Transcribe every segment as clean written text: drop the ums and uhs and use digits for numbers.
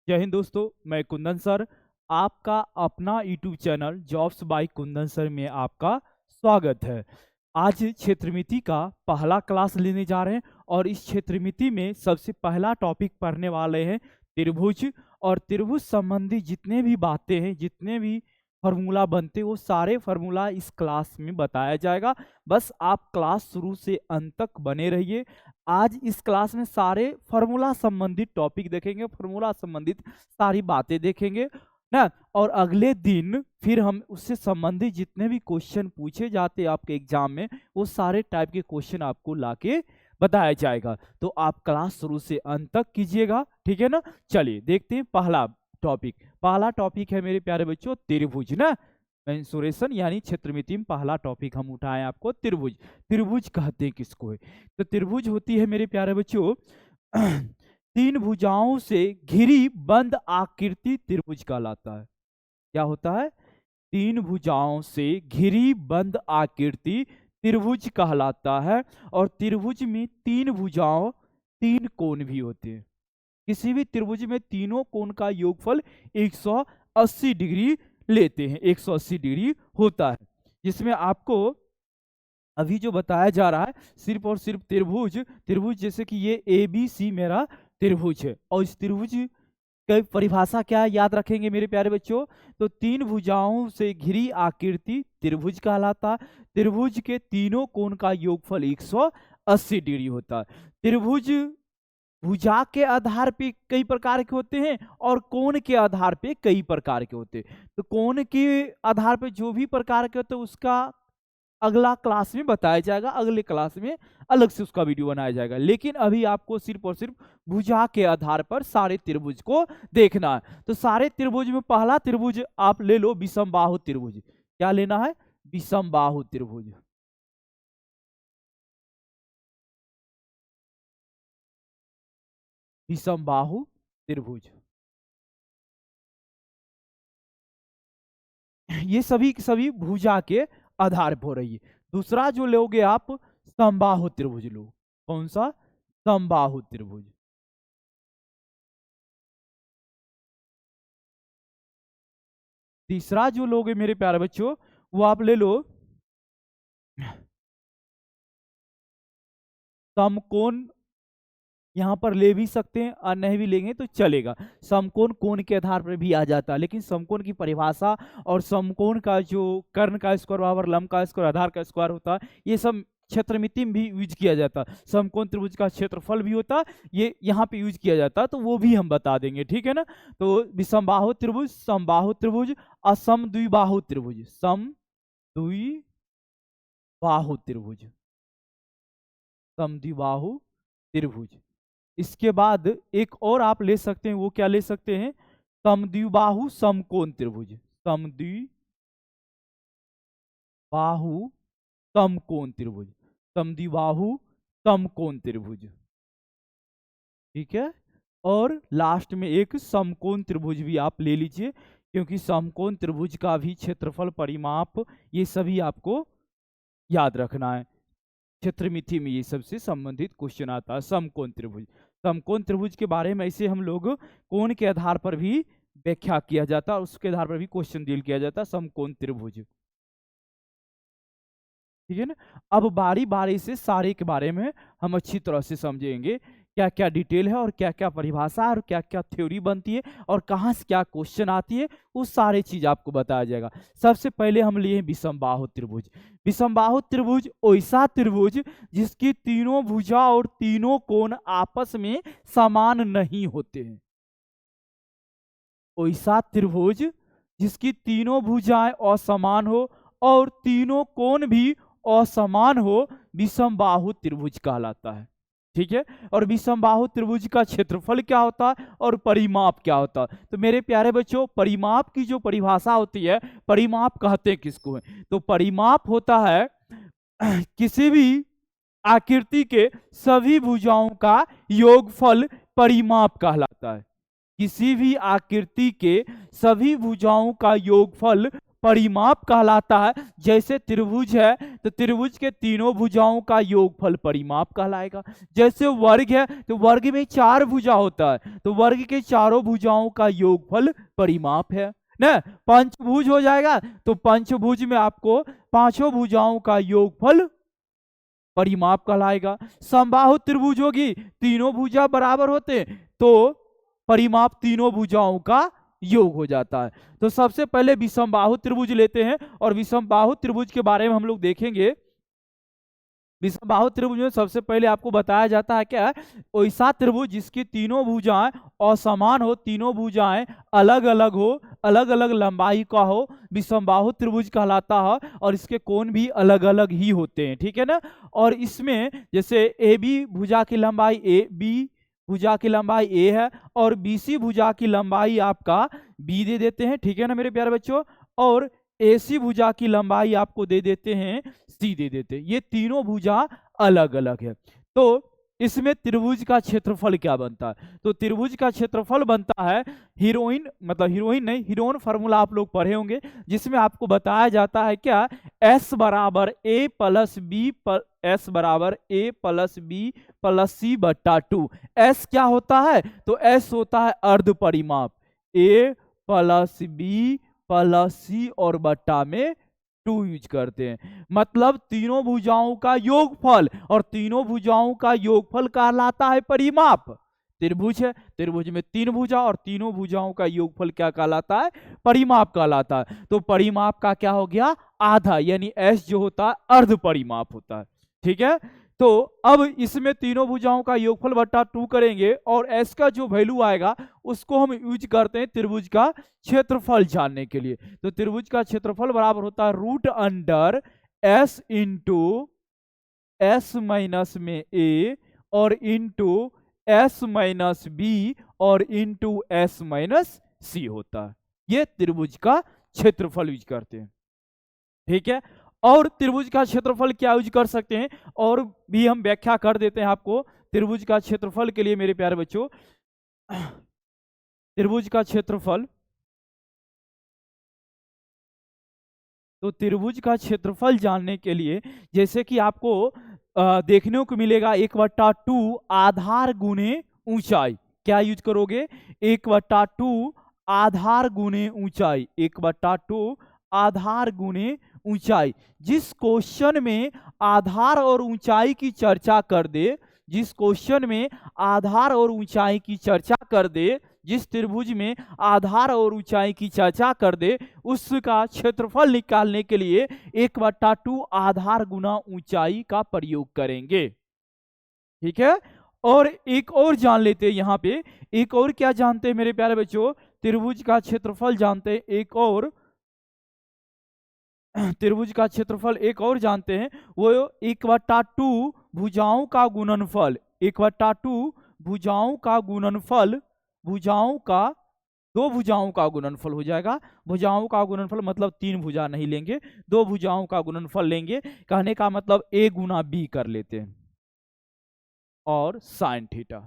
जय हिंद दोस्तों, मैं कुंदन सर आपका अपना YouTube channel jobs by Kundan sir में आपका स्वागत है। आज क्षेत्रमिति का पहला क्लास लेने जा रहे हैं और इस क्षेत्रमिति में सबसे पहला टॉपिक पढ़ने वाले हैं त्रिभुज। और त्रिभुज संबंधी जितने भी बातें हैं, जितने भी फार्मूला बनते हैं, वो सारे फार्मूला इस क्लास में बताया जाएगा। बस आप क्लास शुरू से अंत तक बने रहिए। आज इस क्लास में सारे फार्मूला संबंधित टॉपिक देखेंगे, फार्मूला संबंधित सारी बातें देखेंगे ना। और अगले दिन फिर हम उससे संबंधित जितने भी क्वेश्चन पूछे जाते हैं आपके एग्जाम में, वो सारे टाइप के क्वेश्चन आपको लाके बताया जाएगा। तो आप क्लास शुरू से अंत तक कीजिएगा, ठीक है ना। चलिए देखते हैं पहला टॉपिक है मेरे प्यारे बच्चों त्रिभुज ना। मेंसुरेशन यानी क्षेत्रमिति में पहला टॉपिक हम उठाएं आपको त्रिभुज। त्रिभुज कहते हैं किसको है? तो त्रिभुज होती है मेरे प्यारे बच्चों तीन भुजाओं से घिरी बंद आकृति त्रिभुज कहलाता है। क्या होता है? तीन भुजाओं से घिरी बंद आकृति त्रिभुज कहलाता है। और त्रिभुज में तीन भुजाओं तीन कोण भी होते हैं। किसी भी त्रिभुज में तीनों कोण का योगफल 180 डिग्री लेते हैं, 180 डिग्री होता है। जिसमें आपको अभी जो बताया जा रहा है सिर्फ और सिर्फ त्रिभुज जैसे कि ये ABC मेरा त्रिभुज है। और इस त्रिभुज की परिभाषा क्या है याद रखेंगे मेरे प्यारे बच्चों? तो तीन भुजाओं से घिरी आकृति त्रिभुज कहलाता है। त्रिभुज के तीनों कोण का योगफल 180 डिग्री होता है। त्रिभुज भुजा के आधार पे कई प्रकार के होते हैं और कोण के आधार पे कई प्रकार के होते हैं। तो कोण के आधार पे जो भी प्रकार के होते हैं उसका अगला क्लास में बताया जाएगा, अगले क्लास में अलग से उसका वीडियो बनाया जाएगा। लेकिन अभी आपको सिर्फ और सिर्फ भुजा के आधार पर सारे त्रिभुज को देखना है। तो सारे त्रिभुज में पहला त्रिभुज आप ले लो विषमबाहु त्रिभुज। क्या लेना है? विषमबाहु त्रिभुज। विषमबाहु त्रिभुज ये सभी भुजा के आधार पर हो रही है। दूसरा जो लोगे आप समबाहु त्रिभुज लो। कौन सा? समबाहु त्रिभुज। तीसरा जो लोगे मेरे प्यारे बच्चों वो आप ले लो समकोण। यहां पर ले भी सकते हैं और नहीं भी लेंगे तो चलेगा। समकोण कोण के आधार पर भी आ जाता है, लेकिन समकोण की परिभाषा और समकोण का जो कर्ण का स्क्वायर बराबर लंब का स्क्वायर आधार का स्क्वायर होता है, ये सब क्षेत्रमिति में भी यूज किया जाता है। समकोण त्रिभुज का क्षेत्रफल भी होता है, ये यहाँ पे यूज किया जाता है, तो वो भी हम बता देंगे, ठीक है ना। तो विषमबाहु त्रिभुज, समबाहु त्रिभुज, असमद्विबाहु त्रिभुज। समद्विबाहु त्रिभुज, समद्विबाहु त्रिभुज। इसके बाद एक और आप ले सकते हैं, वो क्या ले सकते हैं? समद्विबाहु समकोण त्रिभुज। समद्विबाहु समकोण त्रिभुज, समद्विबाहु समकोण त्रिभुज, ठीक है। और लास्ट में एक समकोण त्रिभुज भी आप ले लीजिए, क्योंकि समकोण त्रिभुज का भी क्षेत्रफल, परिमाप, ये सभी आपको याद रखना है। क्षेत्रमिति में ये सबसे संबंधित क्वेश्चन आता है। समकोण त्रिभुज, समकोण त्रिभुज के बारे में ऐसे हम लोग कोण के आधार पर भी व्याख्या किया जाता है और उसके आधार पर भी क्वेश्चन डील किया जाता है। समकोण त्रिभुज, ठीक है ना। अब बारी बारी से सारे के बारे में हम अच्छी तरह से समझेंगे, क्या क्या डिटेल है और क्या क्या परिभाषा और क्या क्या थ्योरी बनती है और कहाँ से क्या क्वेश्चन आती है, वो सारे चीज आपको बताया जाएगा। सबसे पहले हम लिए विषमबाहु त्रिभुज। विषमबाहु त्रिभुज ऐसा त्रिभुज जिसकी तीनों भुजा और तीनों कोण आपस में समान नहीं होते हैं। ऐसा त्रिभुज जिसकी तीनों भुजाएं असमान हो और तीनों कोण भी असमान हो, विषमबाहु त्रिभुज कहलाता है, ठीक है। और विषमबाहु त्रिभुज का क्षेत्रफल क्या होता है और परिमाप क्या होता है? तो मेरे प्यारे बच्चों, परिमाप की जो परिभाषा होती है, परिमाप कहते हैं किसको है? तो परिमाप होता है किसी भी आकृति के सभी भुजाओं का योगफल परिमाप कहलाता है। किसी भी आकृति के सभी भुजाओं का योगफल परिमाप कहलाता है। जैसे त्रिभुज है तो त्रिभुज के तीनों भुजाओं का योगफल परिमाप कहलाएगा। जैसे वर्ग है तो वर्ग में 4 भुजा होता है तो वर्ग के चारों भुजाओं का योगफल परिमाप है ना। पंचभुज हो जाएगा तो पंचभुज में आपको पांचों भुजाओं का योगफल परिमाप कहलाएगा। समबाहु त्रिभुज होगी, तीनों भुजा बराबर होते तो परिमाप तीनों भुजाओं का योग हो जाता है। तो सबसे पहले विषमबाहु त्रिभुज लेते हैं और विषमबाहु त्रिभुज के बारे में हम लोग देखेंगे। विषमबाहु त्रिभुज में सबसे पहले आपको बताया जाता है क्या, ऐसा त्रिभुज जिसकी तीनों भुजाएं असमान हो, तीनों भुजाएं अलग अलग हो, अलग अलग लंबाई का हो, विषमबाहु त्रिभुज कहलाता है और इसके कोण भी अलग अलग ही होते हैं, ठीक है ना। और इसमें जैसे ए बी भुजा की लंबाई ए, बी भुजा की लंबाई ए है और बीसी भुजा की लंबाई आपका बी दे देते हैं, ठीक है ना मेरे प्यारे बच्चों। और एसी भुजा की लंबाई आपको दे देते हैं सी दे देते हैं। ये तीनों भुजा अलग अलग है। तो इसमें त्रिभुज का क्षेत्रफल क्या बनता है, तो त्रिभुज का क्षेत्रफल बनता है हीरोइन, मतलब हीरोइन नहीं, हीरोइन फार्मूला आप लोग पढ़े होंगे जिसमें आपको बताया जाता है क्या, S बराबर ए प्लस बी, S बराबर ए प्लस बी प्लस सी बट्टा 2। S क्या होता है, तो S होता है अर्ध परिमाप, ए प्लस बी प्लस सी और बट्टा में 2 यूज करते हैं, मतलब तीनों भुजाओं का योगफल, और तीनों भुजाओं का योगफल कहलाता है परिमाप। त्रिभुज है, त्रिभुज में 3 भुजा और तीनों भुजाओं का योगफल क्या कहलाता है, परिमाप कहलाता है। तो परिमाप का क्या हो गया, आधा, यानी S जो होता है अर्ध परिमाप होता है, ठीक है। तो अब इसमें तीनों भुजाओं का योगफल बट्टा 2 करेंगे और S का जो वैल्यू आएगा उसको हम यूज करते हैं त्रिभुज का क्षेत्रफल जानने के लिए। तो त्रिभुज का क्षेत्रफल बराबर होता है root under S into S minus में A और इंटू S माइनस B और इंटू S माइनस C होता है। ये त्रिभुज का क्षेत्रफल यूज करते हैं, ठीक है। और त्रिभुज का क्षेत्रफल क्या यूज कर सकते हैं और भी हम व्याख्या कर देते हैं आपको त्रिभुज का क्षेत्रफल के लिए मेरे प्यारे बच्चों। त्रिभुज का क्षेत्रफल, तो त्रिभुज का क्षेत्रफल जानने के लिए जैसे कि आपको देखने को मिलेगा 1/2 आधार गुने ऊंचाई, क्या यूज करोगे, 1/2 आधार गुने ऊंचाई, 1/2 आधार गुने ऊंचाई। जिस क्वेश्चन में आधार और ऊंचाई की चर्चा कर दे, जिस क्वेश्चन में आधार और ऊंचाई की चर्चा कर दे, जिस त्रिभुज में आधार और ऊंचाई की चर्चा कर दे, उसका क्षेत्रफल निकालने के लिए 1/2 आधार गुना ऊंचाई का प्रयोग करेंगे, ठीक है। और एक और जान लेते हैं, यहाँ पे एक और क्या जानते हैं मेरे प्यारे बच्चों, त्रिभुज का क्षेत्रफल जानते हैं, एक और त्रिभुज का क्षेत्रफल एक और जानते हैं, वो 1/2 भुजाओं का गुणनफल, 1/2 भुजाओं का गुणनफल, भुजाओं का, 2 भुजाओं का गुणनफल हो जाएगा। भुजाओं का गुणनफल मतलब 3 भुजा नहीं लेंगे, 2 भुजाओं का गुणनफल लेंगे। कहने का मतलब a गुना b कर लेते हैं और साइन थीटा,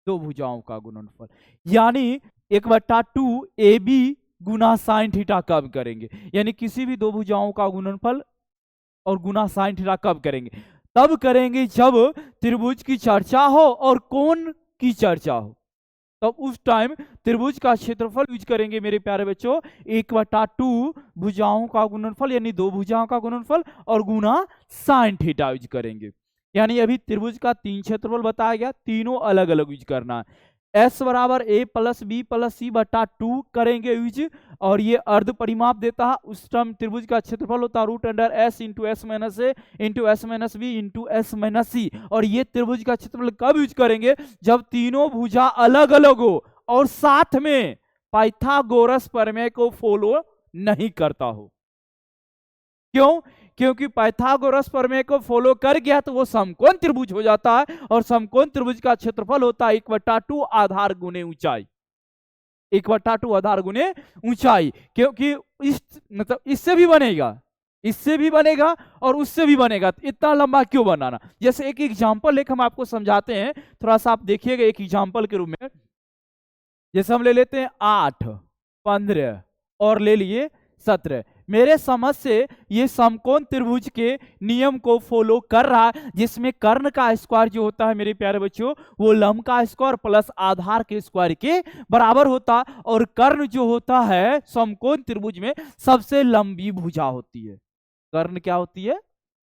2 भुजाओं का गुणनफल, यानी 1/2 AB गुना साइन थीटा कब करेंगे, यानी किसी भी 2 भुजाओं का गुणनफल और गुना साइन थीटा कब करेंगे, तब करेंगे जब त्रिभुज की चर्चा हो और कोण की चर्चा हो, तब उस टाइम त्रिभुज का क्षेत्रफल यूज करेंगे मेरे प्यारे बच्चों, 1/2 भुजाओं का गुणनफल यानी 2 भुजाओं का गुणनफल और गुना साइन थीटा यूज करेंगे। यानी अभी त्रिभुज का 3 क्षेत्रफल बताया गया, तीनों अलग अलग यूज करना है। S बराबर ए प्लस बी प्लस सी बटा 2 करेंगे यूज, और ये अर्ध परिमाप देता है। उस टाइम त्रिभुज का क्षेत्रफल होता है root under S into S minus A into S minus B into S minus C. और ये त्रिभुज का क्षेत्रफल कब यूज करेंगे, जब तीनों भुजा अलग अलग हो और साथ में पाइथागोरस प्रमेय को फॉलो नहीं करता हो। क्यों, क्योंकि पाइथागोरस प्रमेय को फॉलो कर गया तो वो समकोण त्रिभुज हो जाता है, और समकोण त्रिभुज का क्षेत्रफल होता है 1/2 आधार गुने ऊंचाई, 1/2 आधार गुने ऊंचाई। क्योंकि इस मतलब इससे भी बनेगा, इससे भी बनेगा और उससे भी बनेगा, तो इतना लंबा क्यों बनाना। जैसे एक एग्जाम्पल लेकर हम आपको समझाते हैं, थोड़ा सा आप देखिएगा एक एग्जाम्पल के रूप में। जैसे हम ले लेते हैं 8, 15 और ले लिए 17। मेरे समझ से ये समकोण त्रिभुज के नियम को फॉलो कर रहा है, जिसमें कर्ण का स्क्वायर जो होता है मेरे प्यारे बच्चों, वो लंब का स्क्वायर प्लस आधार के स्क्वायर के बराबर होता, और कर्ण जो होता है समकोण त्रिभुज में सबसे लंबी भुजा होती है। कर्ण क्या होती है?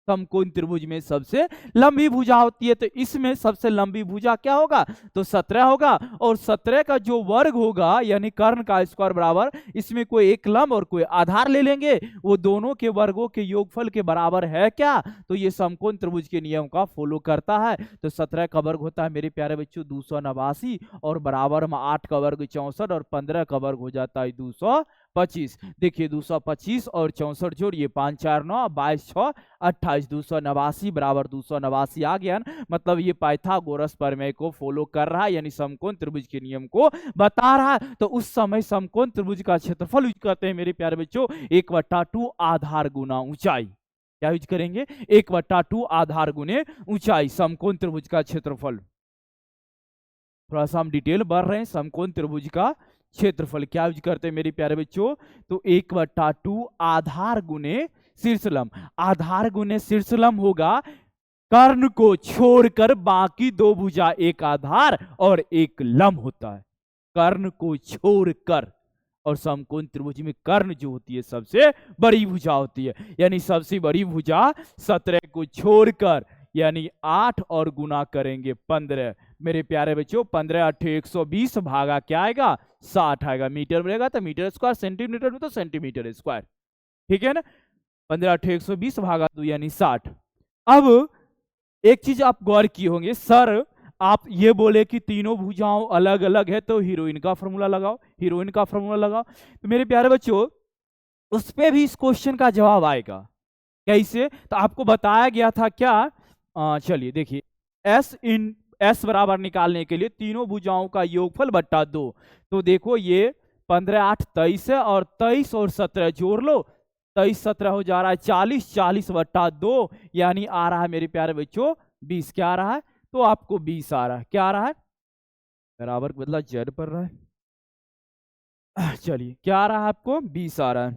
समकोण त्रिभुज में सबसे लंबी भुजा होती है। तो इसमें सबसे लंबी भुजा क्या होगा? तो 17 होगा, और 17 का जो वर्ग होगा यानी कर्ण का स्क्वायर बराबर, इसमें कोई एक लंब और कोई आधार ले लेंगे, वो दोनों के वर्गों के योगफल के बराबर है क्या? तो ये समकोण त्रिभुज के नियम का फॉलो करता है। तो 17 का वर्ग होता है मेरे प्यारे बच्चों 289, और बराबर में 8 का वर्ग 64, और 15 का वर्ग हो जाता है 225। देखिए 225 और 64 जोड़िए, 5 4 9 22 6 28, 289 बराबर 289 आ गया। मतलब ये पाइथागोरस प्रमेय को फॉलो कर रहा है, यानी समकोण त्रिभुज के नियम को बता रहा है। तो उस समय समकोण त्रिभुज का क्षेत्रफल यूज करते हैं मेरे प्यारे बच्चों 1/2 आधार गुना ऊंचाई। क्या यूज करेंगे? 1/2 आधार गुने ऊंचाई, समकोण त्रिभुज का क्षेत्रफल। थोड़ा सा हम डिटेल बढ़ रहे हैं। समकोण त्रिभुज का क्षेत्रफल क्या यूज करते हैं मेरे प्यारे बच्चों? तो 1/2 आधार गुने शीर्षलंब। आधार गुने शीर्षलंब होगा कर्ण को छोड़कर बाकी दो भुजा एक आधार और एक लंब होता है। कर्ण को छोड़कर, और समकोण त्रिभुज में कर्ण जो होती है सबसे बड़ी भुजा होती है, यानी सबसे बड़ी भुजा 17 को छोड़कर, यानी 8 और गुना करेंगे 15। मेरे प्यारे बच्चों 15 8 120 भागा क्या आएगा? 60 आएगा। मीटर में रहेगा तो मीटर स्क्वायर, सेंटीमीटर में तो सेंटीमीटर स्क्वायर। ठीक है ना? 15 8 120 भागा 2 यानी 60। अब एक चीज आप गौर किए होंगे, सर आप ये बोले कि तीनों भुजाओं अलग अलग है, तो हीरोइन का फॉर्मूला लगाओ, हीरोइन का फॉर्मूला लगाओ। तो मेरे प्यारे बच्चों उस पे भी इस क्वेश्चन का जवाब आएगा। कैसे? तो आपको बताया गया था क्या? चलिए देखिए, एस बराबर निकालने के लिए तीनों भुजाओं का योगफल बट्टा 2। तो देखो ये 15 8 23 है, और 23 और 17 जोड़ लो, 23 17 हो जा रहा है 40, 40/2 यानी आ रहा है मेरे प्यारे बच्चों 20। क्या आ रहा है? तो आपको 20 आ रहा है। क्या आ रहा है? बराबर के बदला जेड पर रहा है। चलिए क्या आ रहा है आपको? 20 आ रहा है।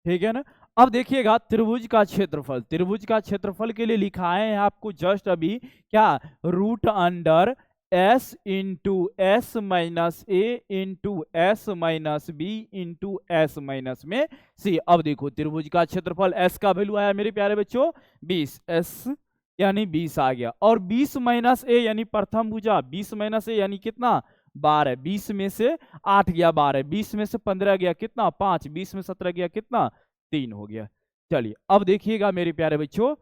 ठीक है ना? अब देखिएगा त्रिभुज का क्षेत्रफल। त्रिभुज का क्षेत्रफल के लिए लिखा है आपको जस्ट अभी क्या? Root under S into S minus A into S minus B into S minus में सी। अब देखो त्रिभुज का क्षेत्रफल, एस का वैल्यू आया मेरे प्यारे बच्चों 20, एस यानी 20 आ गया, और 20 माइनस ए यानी प्रथम भुजा, 20 माइनस ए यानी कितना? 12। 20 में से 8 गया 12, 20 में से 15 गया कितना? 5, 20 में 17 गया कितना? 3 हो गया। चलिए अब देखिएगा मेरे प्यारे बच्चों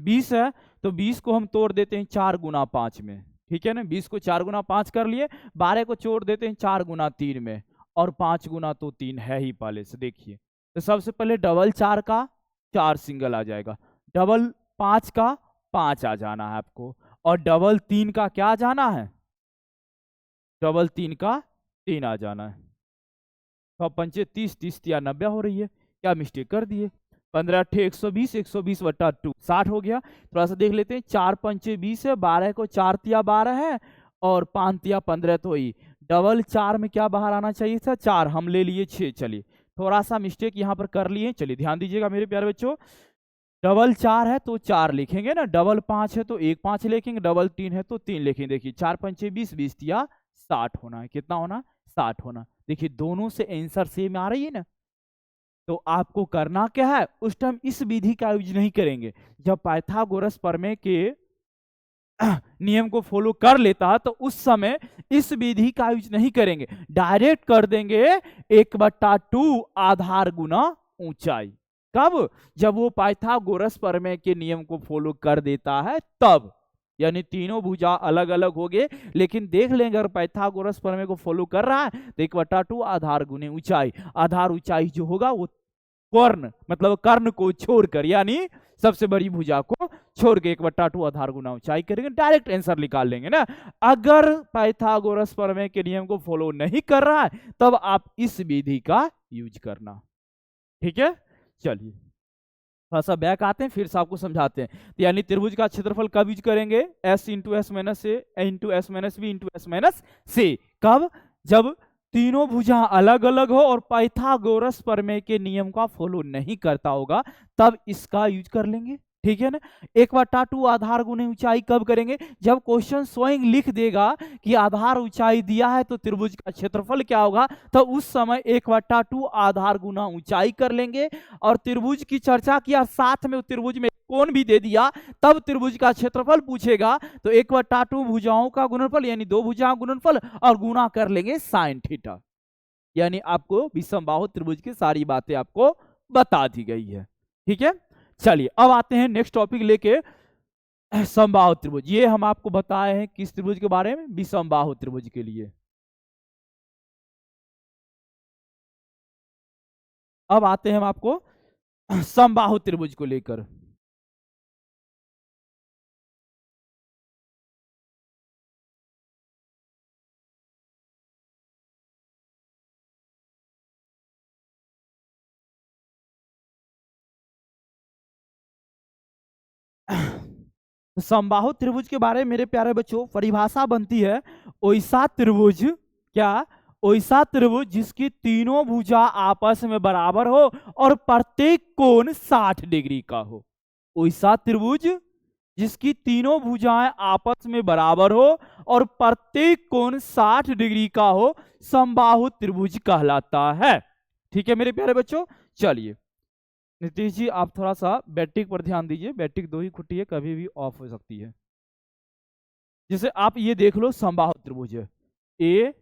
20 है, तो 20 को हम तोड़ देते हैं 4 गुना 5 में। ठीक है ना? 20 को 4 गुना 5 कर लिए, 12 को जोड़ देते हैं 4 गुना 3 में, और 5 गुना तो 3 है ही पहले से। देखिए तो सबसे पहले डबल 4 का 4 सिंगल आ जाएगा, डबल 5 का 5 आ जाना है आपको, और डबल 3 का क्या आ जाना है? डबल 3 का 3 आ जाना है। तो 5 30, 30 या 90 हो रही है, क्या मिस्टेक कर दिए? 15 8 120, 120/2 60 हो गया। थोड़ा सा देख लेते हैं, 4 5 20 है, 12 को 4 तिया 12 है, और 5 तिया 15 तो ही। डबल 4 में क्या बाहर आना चाहिए था? 4, हम ले लिए 6। चलिए थोड़ा सा मिस्टेक यहाँ पर कर लिए। चलिए ध्यान दीजिएगा मेरे प्यारे बच्चों, डबल 4 है तो 4 लिखेंगे ना, डबल 5 है तो 1 5 लिखेंगे, डबल 3 है तो 3 लिखेंगे। देखिए 4 5 20, 20 तिया 60 होना है। कितना होना? 60 होना। देखिए दोनों से आंसर सेम आ रही है ना। तो आपको करना क्या है? उस टाइम इस विधि का यूज नहीं करेंगे। जब पाइथागोरस प्रमेय के नियम को फॉलो कर लेता है तो उस समय इस विधि का यूज नहीं करेंगे, डायरेक्ट कर देंगे 1/2 आधार गुना ऊंचाई। कब? जब वो पाइथागोरस प्रमेय के नियम को फॉलो कर देता है तब, यानी तीनों भुजा अलग अलग हो गए, लेकिन देख लेंगे अगर पाइथागोरस प्रमेय को फॉलो कर रहा है तो 1/2 आधार गुने ऊंचाई। आधार ऊंचाई जो होगा वो कर्ण, मतलब कर्ण को छोड़कर, यानी सबसे बड़ी भुजा को छोड़ के 1/2 आधार गुना ऊंचाई करेंगे, डायरेक्ट आंसर निकाल लेंगे ना। अगर पाइथागोरस प्रमेय के नियम को फॉलो नहीं कर रहा है तब आप इस विधि का यूज करना। ठीक है? चलिए थोड़ा सा बैक आते हैं, फिर से आपको समझाते हैं। तो यानी त्रिभुज का क्षेत्रफल कब यूज करेंगे? S into S minus A into S minus B into S minus C. कब? जब तीनों भुजा अलग अलग हो और पाइथागोरस प्रमेय के नियम का फॉलो नहीं करता होगा, तब इसका यूज कर लेंगे। ठीक है ना। 1/2 आधार गुने ऊंचाई कब करेंगे? जब क्वेश्चन स्वयं लिख देगा कि आधार ऊंचाई दिया है तो त्रिभुज का क्षेत्रफल क्या होगा, तो उस समय 1/2 आधार गुना ऊंचाई कर लेंगे। और त्रिभुज की चर्चा किया, साथ में त्रिभुज में कोण भी दे दिया, तब त्रिभुज का क्षेत्रफल पूछेगा तो 1/2 भुजाओं का गुणनफल यानी 2 भुजाओं का गुणनफल और गुना कर लेंगे साइन थीटा। यानी आपको विषमबाहु त्रिभुज की सारी बातें आपको बता दी गई है। ठीक है। चलिए अब आते हैं नेक्स्ट टॉपिक लेके, समबाहु त्रिभुज। ये हम आपको बताए हैं किस त्रिभुज के बारे में? विषमबाहु त्रिभुज के लिए। अब आते हैं हम आपको समबाहु त्रिभुज को लेकर। समबाहु त्रिभुज के बारे में मेरे प्यारे बच्चों परिभाषा बनती है, ओइसा त्रिभुज, क्या? ओइसा त्रिभुज जिसकी तीनों भुजा आपस में बराबर हो और प्रत्येक कोण 60 डिग्री का हो। ओइसा त्रिभुज जिसकी तीनों भुजाएं आपस में बराबर हो और प्रत्येक कोण 60 डिग्री का हो, समबाहु त्रिभुज कहलाता है। ठीक है मेरे प्यारे बच्चों। चलिए नीतीश जी आप थोड़ा सा बैटरी पर ध्यान दीजिए, बैटरी 2 ही खुटी है, कभी भी ऑफ हो सकती है। जैसे आप ये देख लो समबाहु त्रिभुज है, ए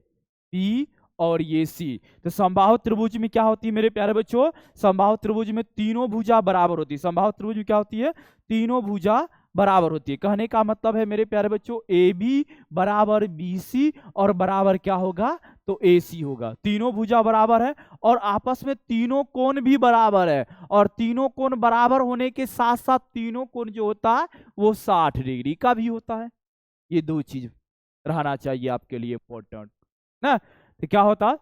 बी और ये सी। तो समबाहु त्रिभुज में क्या होती है मेरे प्यारे बच्चों? समबाहु त्रिभुज में तीनों भुजा बराबर होती है। समबाहु त्रिभुज में क्या होती है? तीनों भुजा बराबर होती है। कहने का मतलब है मेरे प्यारे बच्चों, ए बी बराबर बी सी और बराबर क्या होगा? तो ए सी होगा। तीनों भुजा बराबर है और आपस में तीनों कोण भी बराबर है, और तीनों कोण बराबर होने के साथ साथ तीनों कोण जो होता है वो 60 डिग्री का भी होता है। ये 2 चीज रहना चाहिए आपके लिए इंपॉर्टेंट ना। तो क्या होता?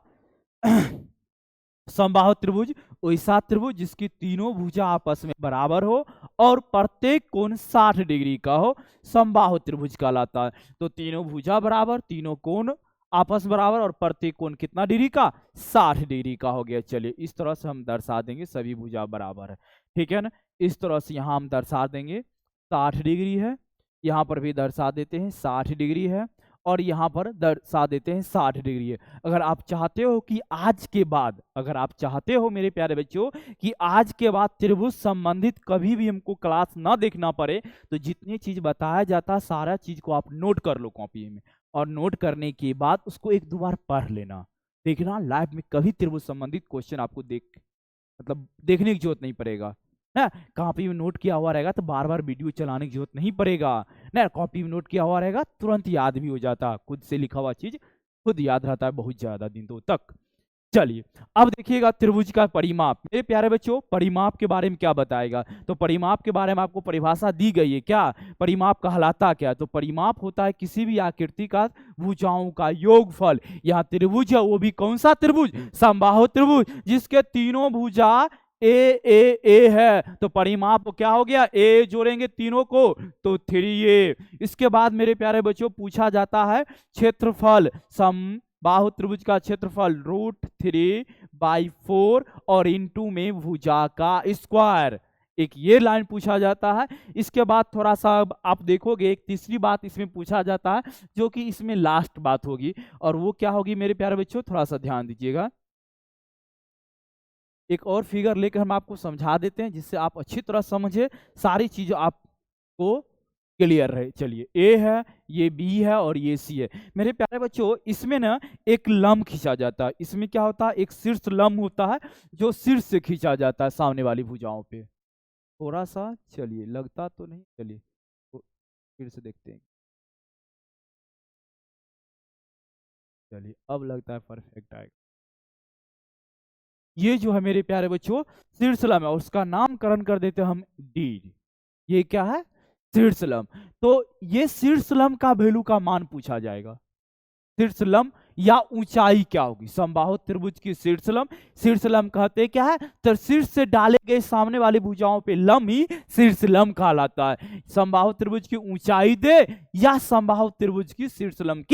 समबाहु त्रिभुज वैसा त्रिभुज जिसकी तीनों भुजा आपस में बराबर हो और प्रत्येक कोण 60 डिग्री का हो, समबाहु त्रिभुज कहलाता है। तो तीनों भुजा बराबर, तीनों कोण आपस बराबर और प्रत्येक कोण कितना डिग्री का? 60 डिग्री का हो गया। चलिए इस तरह से हम दर्शा देंगे, सभी भुजा बराबर है। ठीक है ना। इस तरह से यहां हम दर्शा देंगे 60 डिग्री है, यहां पर भी दर्शा देते हैं 60 डिग्री है, और यहां पर दर्शा देते हैं 60 डिग्री है। अगर आप चाहते हो कि आज के बाद, अगर आप चाहते हो मेरे प्यारे बच्चों कि आज के बाद त्रिभुज संबंधित कभी भी हमको क्लास ना देखना पड़े, तो जितनी चीज बताया जाता है सारा चीज को आप नोट कर लो कॉपी में, और नोट करने के बाद उसको 1-2 बार पढ़ लेना। देखना लाइव में कभी त्रिभुज संबंधित क्वेश्चन आपको देखने की जरूरत नहीं पड़ेगा ना। कॉपी में नोट किया हुआ रहेगा तो बार बार वीडियो चलाने की जरूरत नहीं पड़ेगा ना। कॉपी में नोट किया हुआ रहेगा तुरंत याद भी हो जाता, खुद से लिखा हुआ चीज खुद याद रहता है बहुत ज्यादा दिनों तक। चलिए अब देखिएगा त्रिभुज का परिमाप। मेरे प्यारे बच्चों परिमाप के बारे में क्या बताएगा? तो परिमाप के बारे में आपको परिभाषा दी गई है। क्या परिमाप कहलाता क्या? तो परिमाप होता है किसी भी आकृति का भुजाओं का योगफल। यहाँ त्रिभुज है, वो भी कौन सा त्रिभुज? समबाहु त्रिभुज जिसके तीनों भुजा ए है। तो परिमाप क्या हो गया? ए जोड़ेंगे तीनों को तो 3a। इसके बाद मेरे प्यारे बच्चों पूछा जाता है क्षेत्रफल। समबाहु त्रिभुज का क्षेत्रफल √3/4 और इंटू में भुजा का स्क्वायर, एक ये लाइन पूछा जाता है। इसके बाद थोड़ा सा आप देखोगे एक तीसरी बात इसमें पूछा जाता है, जो कि इसमें लास्ट बात होगी, और वो क्या होगी मेरे प्यारे बच्चों? थोड़ा सा ध्यान दीजिएगा। एक और फिगर लेकर हम आपको समझा देते हैं जिससे आप अच्छी तरह समझे, सारी चीज आपको क्लियर रहे। चलिए ए है, ये बी है और ये सी है। मेरे प्यारे बच्चों इसमें ना एक लंब खींचा जाता है। इसमें क्या होता है? एक शीर्ष लंब होता है जो शीर्ष से खींचा जाता है सामने वाली भुजाओं पे। थोड़ा सा चलिए लगता तो नहीं, चलिए तो फिर से देखते हैं। चलिए अब लगता है परफेक्ट आएगा। ये जो है मेरे प्यारे बच्चों शीर्ष लंब है, उसका नामकरण कर देते हैं हम डी। ये क्या है? शीर्ष लंब। तो ये शीर्ष लंब का वैल्यू का मान पूछा जाएगा। शीर्ष लंब या ऊंचाई क्या होगी? समबाहु त्रिभुज की शीर्ष लंब कहते क्या है? तो शीर्ष से डाले गए सामने वाली भुजाओं पे लंब ही शीर्ष लंब कहलाता है। समबाहु त्रिभुज की ऊंचाई दे या समबाहु त्रिभुज की शीर्ष लंब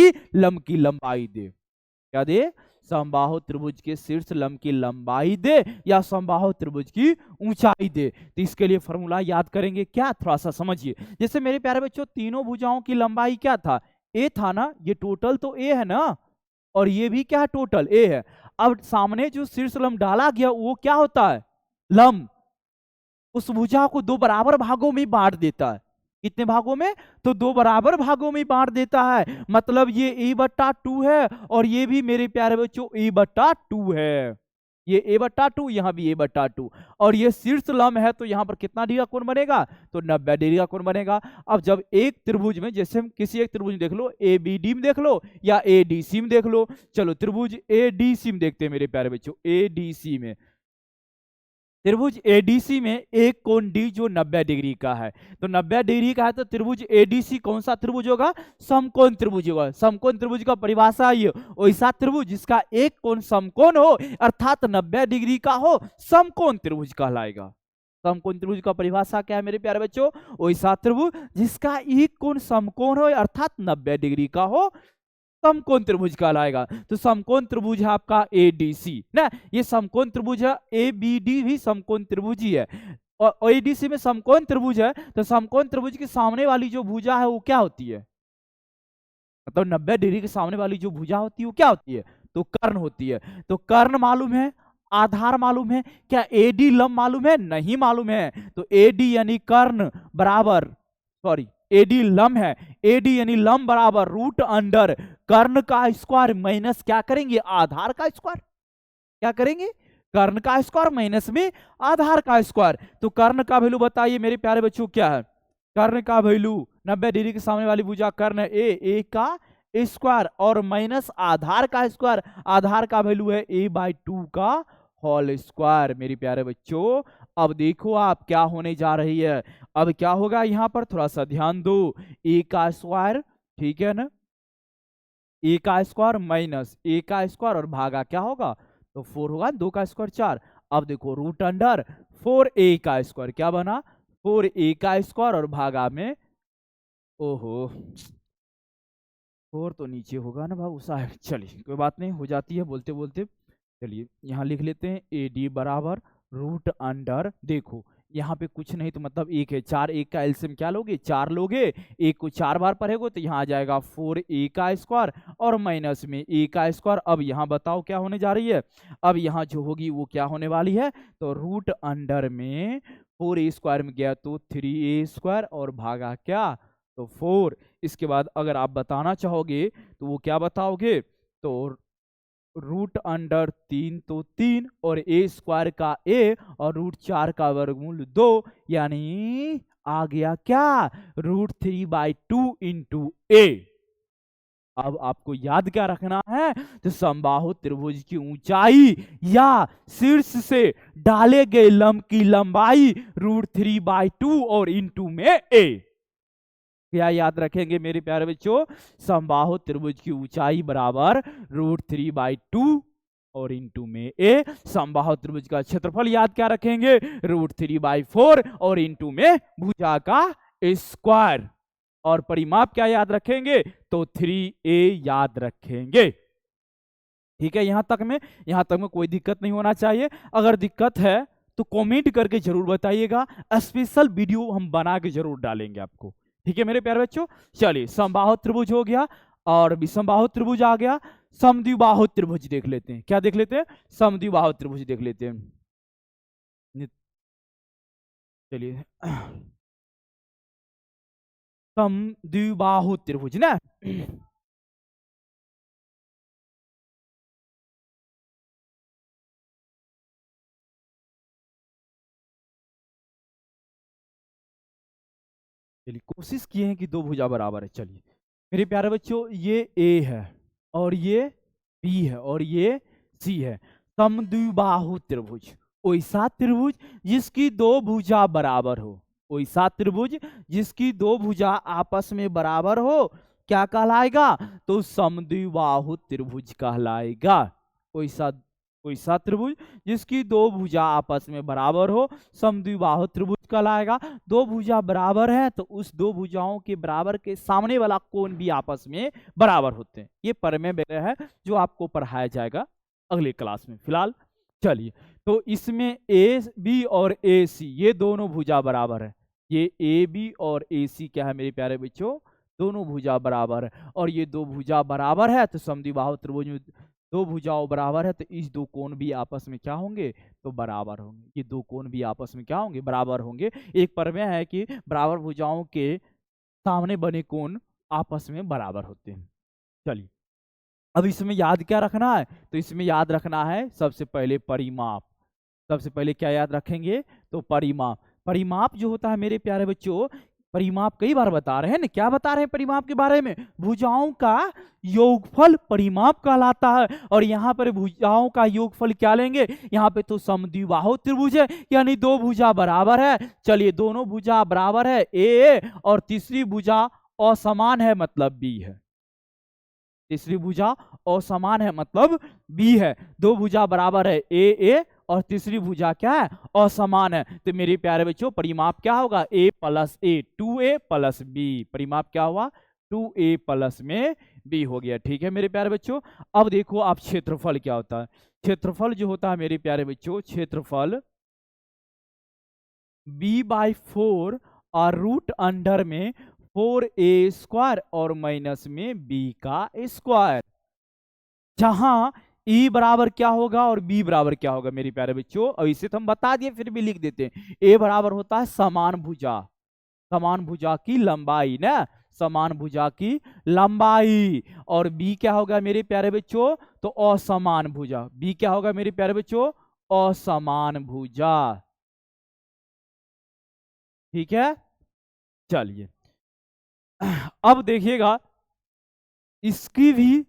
की लंबाई दे? क्या दे? समबाहु त्रिभुज के शीर्ष लंब की लंबाई दे या समबाहु त्रिभुज की ऊंचाई दे। तो इसके लिए फॉर्मूला याद करेंगे क्या, थोड़ा सा समझिए। जैसे मेरे प्यारे बच्चों तीनों भुजाओं की लंबाई क्या था, ए था ना, ये टोटल तो ए है ना, और ये भी क्या है, टोटल ए है। अब सामने जो शीर्ष लंब डाला गया वो क्या होता है, लंब, उस भुजा को दो बराबर भागों में बांट देता है। कितने भागों में, तो दो बराबर भागों में बांट देता है। मतलब ये a/2 है और ये भी मेरे प्यारे बच्चों a/2 है। ये a/2, यहाँ भी a/2, और ये शीर्ष लंब है तो यहाँ पर कितना डिग्री का कोण बनेगा, तो 90 डिग्री का कोण बनेगा। अब जब एक त्रिभुज में, जैसे हम किसी एक त्रिभुज में देख लो, ABD में देख लो या ADC में देख लो, चलो त्रिभुज ADC में देखते हैं मेरे प्यारे बच्चों। ADC में, त्रिभुज एडीसी में एक कोण डी जो 90 डिग्री का है, तो 90 डिग्री का है तो त्रिभुज एडीसी कौन सा त्रिभुज होगा, समकोण त्रिभुज होगा। समकोण त्रिभुज का परिभाषा ये, वैसा त्रिभुज जिसका एक कोण समकोण हो अर्थात 90 डिग्री का हो, समकोण त्रिभुज कहलाएगा। समकोण त्रिभुज का परिभाषा क्या है मेरे प्यारे बच्चों, वैसा त्रिभुज जिसका एक कोण समकोण हो अर्थात 90 डिग्री का हो, समकोण त्रिभुज कहलाएगा। तो समकोण त्रिभुज है आपका एडीसी ना, ये समकोण त्रिभुज है। एबीडी भी समकोण त्रिभुज ही है, और एडीसी में समकोण त्रिभुज है। तो समकोण त्रिभुज के सामने वाली जो भुजा है वो क्या होती है, मतलब 90 डिग्री के सामने वाली जो भुजा होती है वो क्या होती है, तो कर्ण होती है। तो कर्ण मालूम है, आधार मालूम है, क्या एडी लंब मालूम है, नहीं मालूम है। तो एडी यानी कर्ण बराबर, सॉरी एडी लंब है, एडी यानी लंब बराबर रूट अंडर कर्ण का स्क्वायर माइनस क्या करेंगे, आधार का स्क्वायर। क्या करेंगे, कर्ण का स्क्वायर माइनस में आधार का स्क्वायर। तो कर्ण का वैल्यू बताइए मेरे प्यारे बच्चों क्या है, कर्ण का वैल्यू 90 डिग्री के सामने वाली भुजा कर्ण ए का स्क्वायर और माइनस आधार का स्क्वायर, आधार का वैल्यू है a/2 का होल स्क्वायर। मेरे प्यारे बच्चों अब देखो आप क्या होने जा रही है, अब क्या होगा यहाँ पर थोड़ा सा ध्यान दो, a का स्क्वायर, ठीक है ना, a का स्क्वायर माइनस a का स्क्वायर और भागा क्या होगा, तो 4 होगा, 2 का स्क्वायर 4। अब देखो रूट अंडर 4a का स्क्वायर क्या बना, 4a का स्क्वायर और भागा में, ओहो 4 तो नीचे होगा ना भाव साहब, चलिए कोई बात नहीं, हो जाती है बोलते बोलते। चलिए यहाँ लिख लेते हैं AD बराबर रूट अंडर, देखो यहाँ पे कुछ नहीं तो मतलब एक है, 4 एक का एलसीएम क्या लोगे, 4 लोगे, एक को 4 बार पढ़ेगो तो यहाँ आ जाएगा 4a का स्क्वायर और माइनस में a का स्क्वायर। अब यहाँ बताओ क्या होने जा रही है, अब यहाँ जो होगी वो क्या होने वाली है, तो रूट अंडर में 4a स्क्वायर में गया तो 3a स्क्वायर और भागा क्या, तो 4। इसके बाद अगर आप बताना चाहोगे तो वो क्या बताओगे, तो रूट अंडर 3 तो 3 और a स्क्वायर का a और रूट 4 का वर्गमूल 2, यानी आ गया क्या, √3/2 इंटू a। अब आपको याद क्या रखना है, तो समबाहु त्रिभुज की ऊंचाई या शीर्ष से डाले गए लंब की लंबाई √3/2 और इंटू में a। क्या याद रखेंगे मेरे प्यारे बच्चों, समबाहु त्रिभुज की ऊंचाई बराबर √3/2 और इंटू में a। समबाहु त्रिभुज का क्षेत्रफल याद क्या रखेंगे, √3/4 और इंटू में भुजा का स्क्वायर। और परिमाप क्या याद रखेंगे, तो 3a याद रखेंगे। ठीक है, यहां तक में कोई दिक्कत नहीं होना चाहिए। अगर दिक्कत है तो कमेंट करके जरूर बताइएगा, स्पेशल वीडियो हम बना के जरूर डालेंगे आपको। ठीक है मेरे प्यारे बच्चों, चलिए समबाहु त्रिभुज हो गया और विषमबाहु त्रिभुज आ गया, समद्विबाहु त्रिभुज देख लेते हैं। क्या देख लेते हैं, समद्विबाहु त्रिभुज देख लेते हैं। चलिए समद्विबाहु त्रिभुज ना, चलिए कोशिश किए हैं कि दो भुजा बराबर है। चलिए मेरे प्यारे बच्चों, ये A है और ये B है और ये C है। समद्विबाहु त्रिभुज, वैसा त्रिभुज जिसकी दो भुजा बराबर हो, वैसा त्रिभुज जिसकी दो भुजा आपस में बराबर हो, क्या कहलाएगा, तो समद्विबाहु त्रिभुज कहलाएगा। वैसा त्रिभुज जिसकी दो भुजा आपस में बराबर हो, समद्विबाहु त्रिभुज कहलाएगा। दो भुजा बराबर है तो उस दो भुजाओं के बराबर के सामने वाला कोण भी आपस में बराबर होते हैं। ये परमेय है जो आपको पढ़ाया जाएगा अगले क्लास में। फिलहाल चलिए, तो इसमें ए बी और ए सी ये दोनों भुजा बराबर है। ये ए बी और ए सी क्या है मेरे प्यारे बच्चों, दोनों भुजा बराबर है। और ये दो भुजा बराबर है तो समद्विबाहु त्रिभुज में दो भुजाओं बराबर है तो इस दो कोण भी आपस में क्या होंगे, तो बराबर होंगे। ये दो कोण भी आपस में क्या होंगे, बराबर होंगे। एक प्रमेय है कि बराबर भुजाओं के सामने बने कोण आपस में बराबर होते हैं। चलिए, अब इसमें याद क्या रखना है, तो इसमें याद रखना है सबसे पहले परिमाप। सबसे पहले क्या याद रखेंगे, तो परिमाप। परिमाप जो होता है मेरे प्यारे बच्चों, परिमाप कई बार बता रहे हैं ना, क्या बता रहे हैं परिमाप के बारे में, भुजाओं का योगफल परिमाप कहलाता है। और यहाँ पर भुजाओं का योगफल क्या लेंगे, यहाँ पे तो समद्विबाहु त्रिभुज है, यानी दो भुजा बराबर है। चलिए, दोनों भुजा बराबर है ए, और तीसरी भुजा असमान है मतलब बी है। तीसरी भुजा असमान है मतलब बी है। दो भुजा बराबर है ए और तीसरी भुजा क्या है, असमान है। तो मेरे प्यारे बच्चों परिमाप क्या होगा, a plus A, 2a plus B. परिमाप क्या हुआ, 2a प्लस में b हो गया। ठीक है मेरे प्यारे बच्चों। अब देखो आप क्षेत्रफल क्या होता है। क्षेत्रफल जो होता है मेरे प्यारे बच्चों, क्षेत्रफल b/4 और रूट अंडर में 4a² और माइनस में b का स्क्वायर। जहां e बराबर क्या होगा और b बराबर क्या होगा मेरे प्यारे बच्चों, और इसे तो हम बता दिए फिर भी लिख देते हैं। a बराबर होता है समान भुजा, समान भुजा की लंबाई ना, समान भुजा की लंबाई। और b क्या होगा मेरे प्यारे बच्चों, तो असमान भुजा। b क्या होगा मेरे प्यारे बच्चों, असमान भुजा। ठीक है, चलिए अब देखिएगा, इसकी भी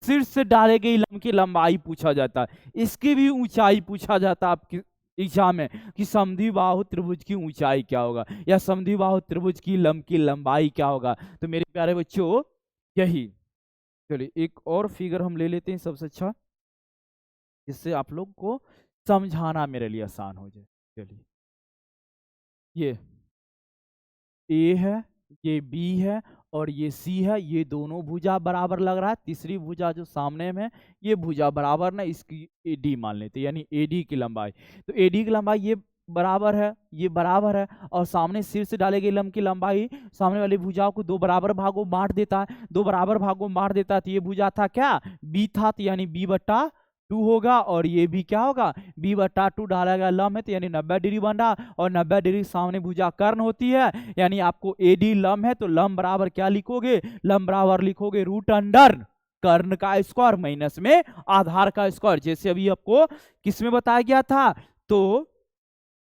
शीर्ष से डाले गई लंब की लंबाई पूछा जाता है, इसकी भी ऊंचाई पूछा जाता है आपके एग्जाम में कि समद्विबाहु त्रिभुज की ऊंचाई क्या होगा या समद्विबाहु त्रिभुज की लंब की लंबाई क्या होगा। तो मेरे प्यारे बच्चों यही, चलिए एक और फिगर हम ले लेते हैं सबसे अच्छा, जिससे आप लोग को समझाना मेरे लिए आसान हो जाए। चलिए, ये ए है, ये बी है और ये सी है। ये दोनों भुजा बराबर लग रहा है। तीसरी भुजा जो सामने में ये भुजा बराबर ना, इसकी एडी मान लेते हैं, यानी एडी की लंबाई। तो एडी की लंबाई ये बराबर है, ये बराबर है, और सामने सिर से डाले गए लंब की लंबाई सामने वाली भुजाओं को दो बराबर भागों बांट देता है, दो बराबर भागों बांट देता है। तो ये भुजा था क्या, बी था, तो यानी b/2 होगा। और ये भी क्या होगा, b/2 डाला गया लंब है तो यानी 90 डिग्री बन रहा, और 90 डिग्री सामने भुजा कर्ण होती है। यानी आपको एडी लंब है तो लंब बराबर क्या लिखोगे, लंब बराबर लिखोगे रूट अंडर कर्ण का स्क्वायर माइनस में आधार का स्क्वायर। जैसे अभी आपको किसमें बताया गया था, तो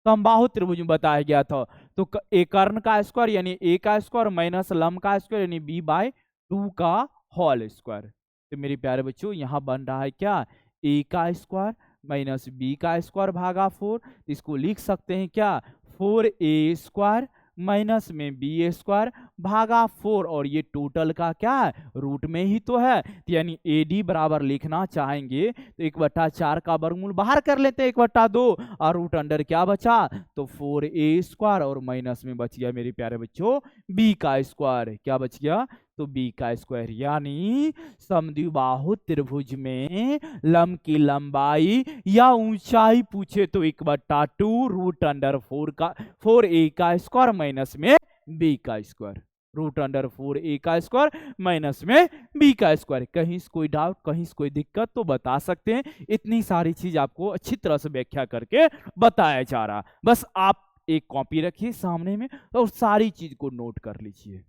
समबाहु त्रिभुज में बताया गया था। तो ए कर्ण का स्क्वायर यानी a का स्क्वायर माइनस लंब का स्क्वायर यानी b/2 का होल स्क्वायर। तो मेरे प्यारे बच्चों यहाँ बन रहा है क्या, a का स्क्वायर माइनस b का स्क्वायर भागा 4। इसको लिख सकते हैं क्या, 4a² माइनस में b² भागा 4। और ये टोटल का क्या है, रूट में ही तो है, तो यानी AD बराबर लिखना चाहेंगे तो 1/4 का वर्गमूल बाहर कर लेते हैं 1/2, और रूट अंडर क्या बचा, तो 4a² और माइनस में बच गया मेरे प्यारे बच्चों b का स्क्वायर। क्या बच गया, तो b का स्क्वायर। यानी समद्विबाहु त्रिभुज में लंब की लंबाई या ऊंचाई पूछे तो 1/2 रूट अंडर 4a का स्क्वायर माइनस में b का स्क्वायर, रूट अंडर 4a का स्क्वायर माइनस में b का स्क्वायर। कहीं से कोई डाउट, कहीं से कोई दिक्कत तो बता सकते हैं। इतनी सारी चीज आपको अच्छी तरह से व्याख्या करके बताया जा रहा, बस आप एक कॉपी रखिए सामने में और सारी चीज को नोट कर लीजिए,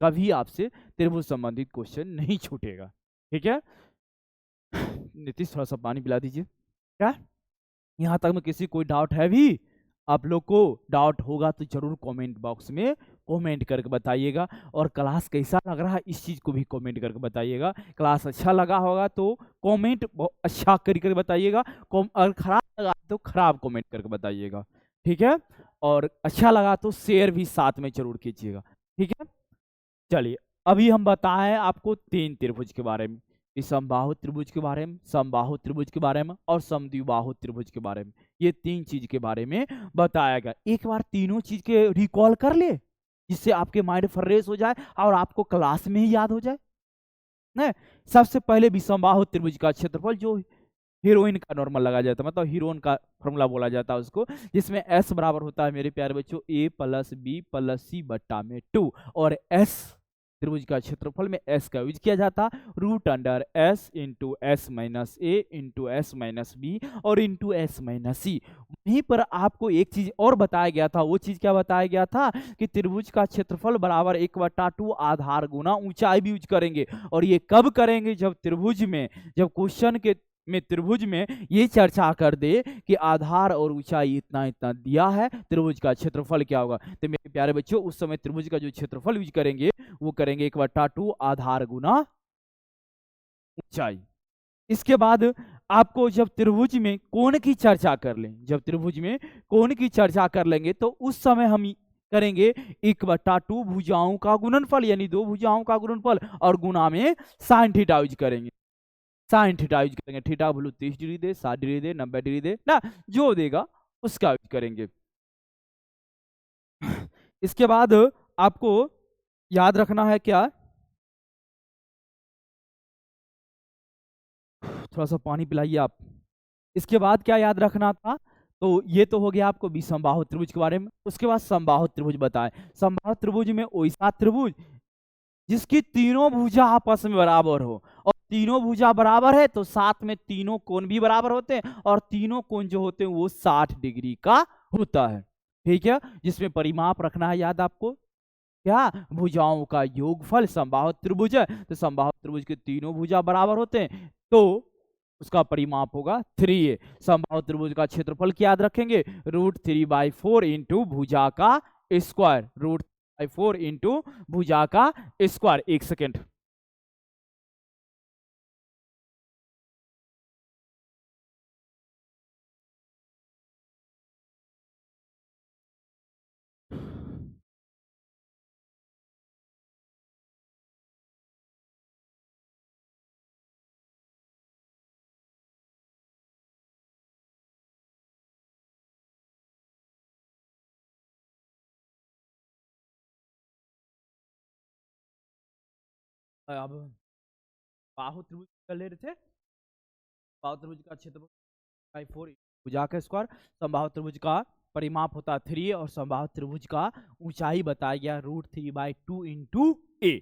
कभी आपसे त्रिभुज संबंधित क्वेश्चन नहीं छूटेगा। ठीक है, नीतीश थोड़ा सा पानी पिला दीजिए। क्या यहाँ तक में किसी कोई डाउट है भी, आप लोग को डाउट होगा तो जरूर कमेंट बॉक्स में कमेंट करके बताइएगा। और क्लास कैसा लग रहा है इस चीज को भी कमेंट करके बताइएगा। क्लास अच्छा लगा होगा तो कमेंट अच्छा करके बताइएगा, अगर खराब लगा तो खराब कमेंट करके बताइएगा। ठीक है, और अच्छा लगा तो शेयर भी साथ में जरूर कीजिएगा। ठीक है, चलिए अभी हम बताएं आपको तीन त्रिभुज के बारे में, समबाहु त्रिभुज के बारे में, समबाहु त्रिभुज के बारे में और समद्विबाहु त्रिभुज के बारे में। ये तीन चीज के बारे में बताया गया। एक बार तीनों चीज के रिकॉल कर ले, जिससे आपके माइंड फ्रेश हो जाए और आपको क्लास में ही याद हो जाए। नहीं, सबसे पहले भी समबाहु त्रिभुज का क्षेत्रफल जो हीरोइन का नॉर्मल लगाया जाता है, मतलब हीरोइन का फॉर्मूला बोला जाता है उसको, जिसमें एस बराबर होता है मेरे प्यारे बच्चों ए प्लस बी प्लस सी बट्टा में 2, और एस त्रिभुज का क्षेत्रफल में एस का यूज किया जाता, root under S into S minus A into S minus B और इंटू एस माइनस सी। वहीं पर आपको एक चीज और बताया गया था, वो चीज क्या बताया गया था कि त्रिभुज का क्षेत्रफल बराबर 1/2 आधार गुना ऊंचाई भी यूज करेंगे। और ये कब करेंगे, जब त्रिभुज में, जब क्वेश्चन के में त्रिभुज में ये चर्चा कर दे कि आधार और ऊंचाई इतना इतना दिया है, त्रिभुज का क्षेत्रफल क्या होगा। तो मेरे प्यारे बच्चों उस समय त्रिभुज का जो क्षेत्रफल यूज करेंगे वो करेंगे 1/2 आधार गुना ऊंचाई। इसके बाद आपको जब त्रिभुज में कोण की चर्चा कर लें, जब त्रिभुज में कोण की चर्चा कर लेंगे तो उस समय हम करेंगे 1/2 भुजाओं का गुणनफल, यानी दो भुजाओं का गुणनफल, और गुना में साइन थीटा यूज करेंगे, साइन थीटा यूज करेंगे। थीटा वैल्यू 30 डिग्री दे, 60 डिग्री दे, 90 डिग्री दे ना, जो देगा उसका यूज करेंगे। इसके बाद आपको याद रखना है क्या, थोड़ा सा पानी पिलाइए आप। इसके बाद क्या याद रखना था, तो ये तो हो गया आपको विसंबाहु त्रिभुज के बारे में। उसके बाद समबाहु त्रिभुज बताएं। समबाहु त्रिभुज में वैसा त्रिभुज जिसकी तीनों भुजा आपस में बराबर हो, और तीनों भुजा बराबर है तो साथ में तीनों कोण भी बराबर होते हैं, और तीनों कोण जो होते हैं वो 60 डिग्री का होता है। ठीक है, जिसमें परिमाप रखना है याद आपको, क्या, भुजाओं का योगफल समबाहु त्रिभुज है, तो समबाहु त्रिभुज के तीनों भुजा बराबर होते हैं तो उसका परिमाप होगा 3a। समबाहु त्रिभुज का क्षेत्रफल क्या याद रखेंगे, √3/4 इंटू भुजा का स्क्वायर, √4 इंटू भुजा का स्क्वायर। एक सेकेंड, अब बाहु त्रिभुज कर ले रहे थे, बाहु त्रिभुज का क्षेत्रफल 4 भुजा का स्क्वायर, समबाहु त्रिभुज का परिमाप होता 3 और समबाहु त्रिभुज का ऊंचाई बताया गया √3/2 इंटू ए।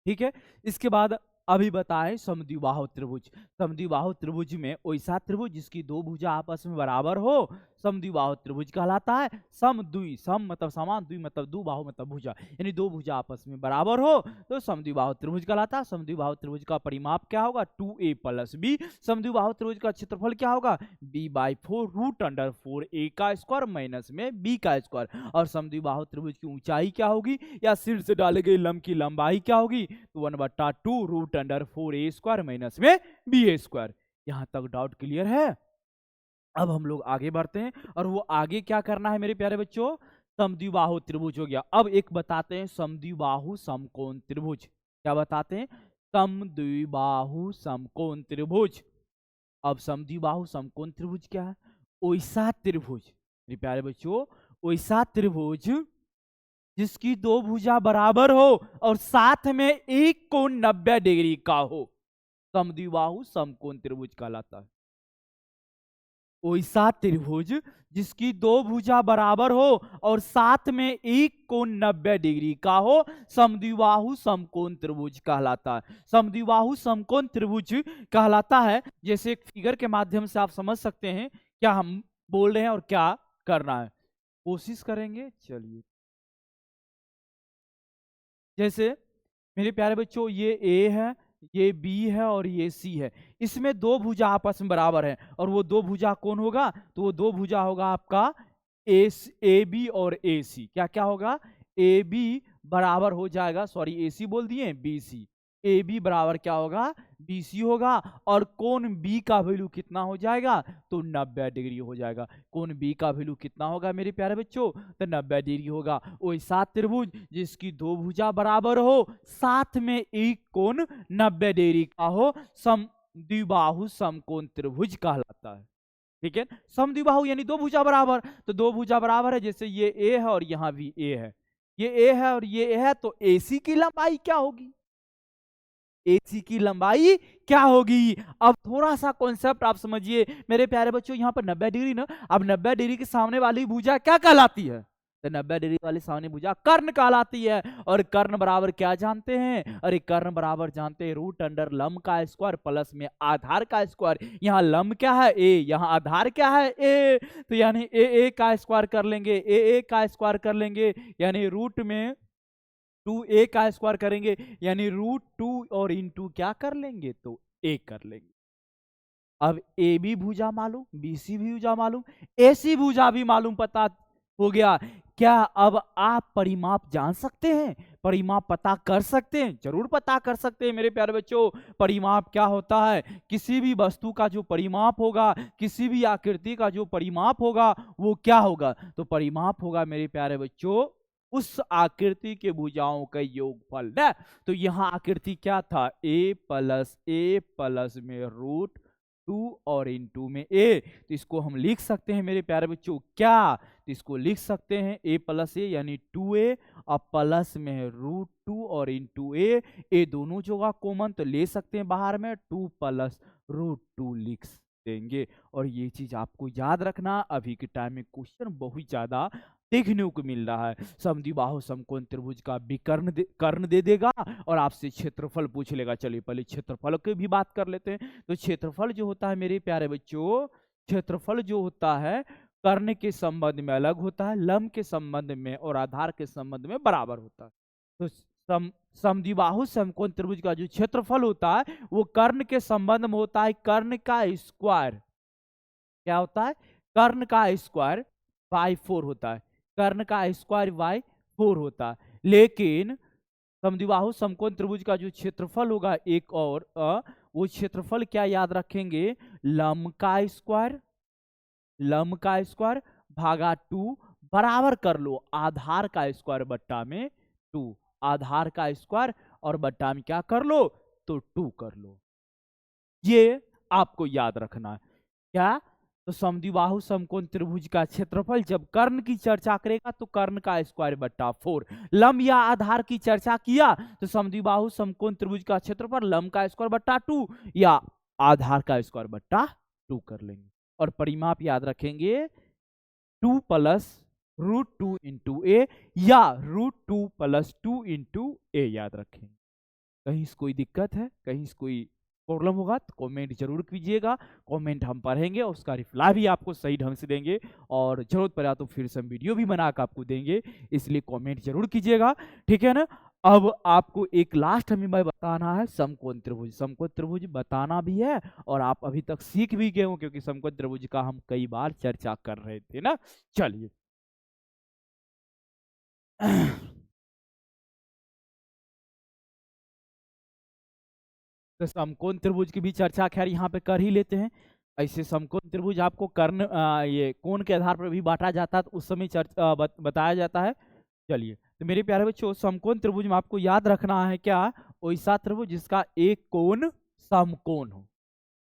ठीक है, इसके बाद अभी बताएं समद्विबाहु त्रिभुज। समद्विबाहु त्रिभुज में वैसा त्रिभुज जिसकी दो भुजा आपस में बराबर हो, समद्विबाहु त्रिभुज कहलाता है। समद्वि, सम मतलब समान, द्वि मतलब दो, बाहु मतलब भुजा, यानी दो भुजा आपस में बराबर हो तो समद्विबाहु त्रिभुज कहलाता है। समद्विबाहु त्रिभुज का परिमाप क्या होगा, 2a + b। समद्विबाहु त्रिभुज का क्षेत्रफल क्या होगा, b/4 √4a का स्क्वायर माइनस में b का स्क्वायर। और समद्विबाहु त्रिभुज की ऊंचाई क्या होगी, या सिर से डाले गए लंब की लंबाई क्या होगी, तो 1/2 √4a स्क्वायर माइनस में ba स्क्वायर। यहां तक डाउट क्लियर है। अब हम लोग आगे बढ़ते हैं, और वो आगे क्या करना है मेरे प्यारे बच्चों, समद्विबाहु त्रिभुज हो गया। अब एक बताते हैं समद्विबाहु समकोण त्रिभुज। क्या बताते हैं, समद्विबाहु समकोण त्रिभुज। अब समद्विबाहु समकोण त्रिभुज क्या है, वैसा त्रिभुज मेरे प्यारे बच्चों, वैसा त्रिभुज जिसकी दो भुजा बराबर हो और साथ में एक कोण 90 डिग्री का हो, समद्विबाहु समकोण त्रिभुज कहलाता है। वैसा त्रिभुज जिसकी दो भुजा बराबर हो और साथ में एक कोण 90 डिग्री का हो, समद्विबाहु समकोण त्रिभुज कहलाता है। समद्विबाहु समकोण त्रिभुज कहलाता है, जैसे एक फिगर के माध्यम से आप समझ सकते हैं क्या हम बोल रहे हैं और क्या करना है, कोशिश करेंगे। चलिए, जैसे मेरे प्यारे बच्चों ये ए है, ये बी है और ये सी है, इसमें दो भुजा आपस में बराबर है, और वो दो भुजा कौन होगा, तो वो दो भुजा होगा आपका ए बी और ए सी। क्या क्या होगा, ए बी बराबर हो जाएगा, सॉरी ए सी बोल दिए, बी सी। ए बी बराबर क्या होगा, बी सी होगा, और कोण बी का वैल्यू कितना हो जाएगा, तो 90 डिग्री हो जाएगा। कोण बी का वैल्यू कितना होगा मेरे प्यारे बच्चों, तो 90 डिग्री होगा। वैसा त्रिभुज जिसकी दो भुजा बराबर हो, साथ में एक कोण 90 डिग्री का हो, समद्विबाहु समकोण त्रिभुज कहलाता है। ठीक है, समद्विबाहु यानी दो भुजा बराबर, तो दो भुजा बराबर है, जैसे ये ए है और यहाँ भी ए है, ये ए है और ये ए है, तो AC की लंबाई क्या होगी, AC की लंबाई क्या होगी। अब थोड़ा सा कॉन्सेप्ट आप समझिए मेरे प्यारे बच्चों, यहाँ पर 90 डिग्री ना, अब 90 डिग्री के सामने वाली भुजा क्या कहलाती है, तो 90 डिग्री वाली सामने भुजा कर्ण कहलाती है। और कर्ण बराबर क्या जानते हैं, अरे कर्ण बराबर जानते हैं रूट अंडर लंब का स्क्वायर प्लस में आधार का स्क्वायर। यहाँ लंब क्या है a, यहाँ आधार क्या है a, तो यानी a का स्क्वायर कर लेंगे, a का स्क्वायर कर लेंगे, यानी रूट में 2a का स्क्वायर करेंगे, यानी रूट 2 और इंटू क्या कर लेंगे, तो a कर लेंगे। अब ए बी भुजा मालूम, BC भुजा मालूम, AC भुजा भी मालूम पता हो गया। क्या अब आप परिमाप जान सकते हैं, परिमाप पता कर सकते हैं, जरूर पता कर सकते हैं मेरे प्यारे बच्चों। परिमाप क्या होता है, किसी भी वस्तु का जो परिमाप होगा, किसी भी आकृति का जो परिमाप होगा वो क्या होगा, तो परिमाप होगा मेरे प्यारे बच्चों उस आकृति के भुजाओं का योगफल ना। तो यहाँ आकृति क्या था, a प्लस में रूट 2 और इंटू में a, तो इसको हम लिख सकते हैं मेरे प्यारे बच्चों क्या, तो इसको लिख सकते हैं a प्लस ए यानी 2a और प्लस में रूट 2 और इंटू a दोनों जगह कॉमन तो ले सकते हैं बाहर में, 2 प्लस रूट 2 लिख देंगे। और ये चीज आपको याद रखना, अभी के टाइम में क्वेश्चन बहुत ज्यादा देखने को मिल रहा है। समद्विबाहु समकोण त्रिभुज का विकर्ण कर्ण दे देगा और आपसे क्षेत्रफल पूछ लेगा। चलिए पहले क्षेत्रफल की भी बात कर लेते हैं। तो क्षेत्रफल जो होता है मेरे प्यारे बच्चों, क्षेत्रफल जो होता है कर्ण के संबंध में अलग होता है, लंब के संबंध में और आधार के संबंध में बराबर होता है। तो समद्विबाहु समकोण त्रिभुज का जो क्षेत्रफल होता है वो कर्ण के संबंध में होता है, कर्ण का स्क्वायर क्या होता है, कर्ण का स्क्वायर बाई 4 होता है, कर्ण का स्क्वायर बाई 4 होता है। लेकिन समद्विबाहु समकोण त्रिभुज का जो क्षेत्रफल होगा एक और वो क्षेत्रफल क्या याद रखेंगे, लंब का स्क्वायर, लंब का स्क्वायर भागा 2 बराबर कर लो आधार का स्क्वायर बट्टा में 2, आधार का स्क्वायर और बट्टा में क्या कर लो, तो 2 कर लो। ये आपको याद रखना है क्या, तो समद्विबाहु समकोण त्रिभुज का क्षेत्रफल जब कर्ण की चर्चा करेगा तो कर्ण का स्क्वायर बट्टा 4, लंब या आधार की चर्चा किया तो समद्विबाहु समकोण त्रिभुज का क्षेत्रफल लंब का स्क्वायर बट्टा 2 या आधार का स्क्वायर बट्टा 2 कर लेंगे। और परिमाप याद रखेंगे 2 प्लस रूट 2 इंटू ए या रूट 2 प्लस 2 इंटू ए याद रखेंगे। कहीं से कोई दिक्कत है, कहीं से कोई प्रॉब्लम होगा तो कमेंट जरूर कीजिएगा, कमेंट हम पढ़ेंगे और उसका रिप्लाई भी आपको सही ढंग से देंगे और जरूरत पड़ा तो फिर से हम वीडियो भी बनाकर आपको देंगे, इसलिए कमेंट जरूर कीजिएगा, ठीक है ना। अब आपको एक लास्ट हमें बताना है समकोण त्रिभुज, समकोण त्रिभुज बताना भी है और आप अभी तक सीख भी गए हो क्योंकि समकोण त्रिभुज का हम कई बार चर्चा कर रहे थे ना। चलिए तो समकोण त्रिभुज की भी चर्चा खैर यहाँ पे कर ही लेते हैं। ऐसे समकोण त्रिभुज आपको कर्ण ये कोण के आधार पर भी बांटा जाता है तो उस समय बताया जाता है। चलिए तो मेरे प्यारे बच्चों समकोण त्रिभुज में आपको याद रखना है क्या, वैसा त्रिभुज जिसका एक कोण समकोण हो,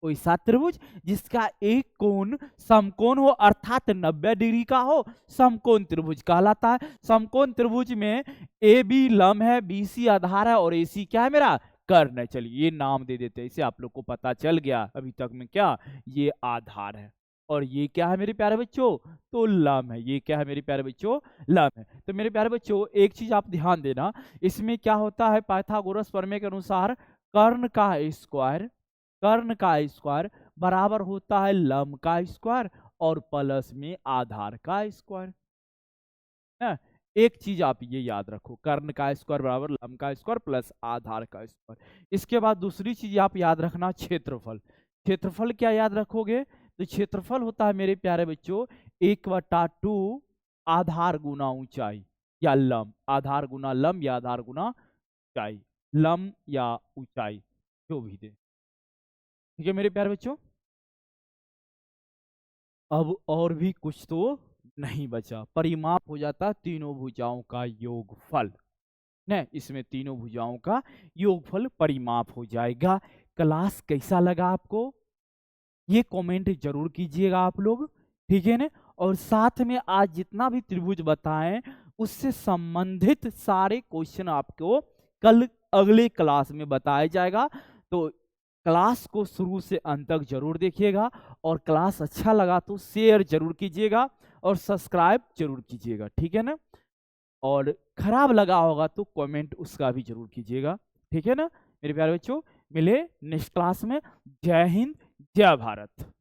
वैसा त्रिभुज जिसका एक कोण समकोण हो अर्थात 90 डिग्री का हो समकोण त्रिभुज कहलाता है। समकोण त्रिभुज में ए बी लंब है, BC आधार है और AC क्या है मेरा कर्ण है। चलिए ये नाम दे देते हैं, इसे आप लोग को पता चल गया अभी तक में क्या, ये आधार है और ये क्या है मेरे प्यारे बच्चों, तो लंब है। ये क्या है मेरे प्यारे बच्चों, लंब है। तो मेरे प्यारे बच्चों एक चीज आप ध्यान देना, इसमें क्या होता है पाइथागोरस प्रमेय के अनुसार कर्ण का स्क्वायर, कर्ण का स्क्वायर बराबर होता है लंब का स्क्वायर और प्लस में आधार का स्क्वायर है। एक चीज आप ये याद रखो, कर्ण का स्क्वायर बराबर लंब का स्क्वायर प्लस आधार का स्क्वायर। इसके बाद दूसरी चीज आप याद रखना क्षेत्रफल, क्षेत्रफल क्या याद रखोगे, तो क्षेत्रफल होता है मेरे प्यारे बच्चों 1/2 आधार गुना ऊंचाई या लंब, आधार गुना लंब या आधार गुना ऊंचाई, लंब या ऊंचाई जो भी दे, ठीक है मेरे प्यारे बच्चों। अब और भी कुछ तो नहीं बचा, परिमाप हो जाता तीनों भुजाओं का योगफल न, इसमें तीनों भुजाओं का योगफल परिमाप हो जाएगा। क्लास कैसा लगा आपको, ये कमेंट जरूर कीजिएगा आप लोग, ठीक है ना। और साथ में आज जितना भी त्रिभुज बताएं उससे संबंधित सारे क्वेश्चन आपको कल अगले क्लास में बताया जाएगा। तो क्लास को शुरू से अंत तक जरूर देखिएगा, और क्लास अच्छा लगा तो शेयर जरूर कीजिएगा और सब्सक्राइब जरूर कीजिएगा, ठीक है ना। और खराब लगा होगा तो कमेंट उसका भी जरूर कीजिएगा, ठीक है ना। मेरे प्यारे बच्चों, मिले नेक्स्ट क्लास में। जय हिंद, जय भारत।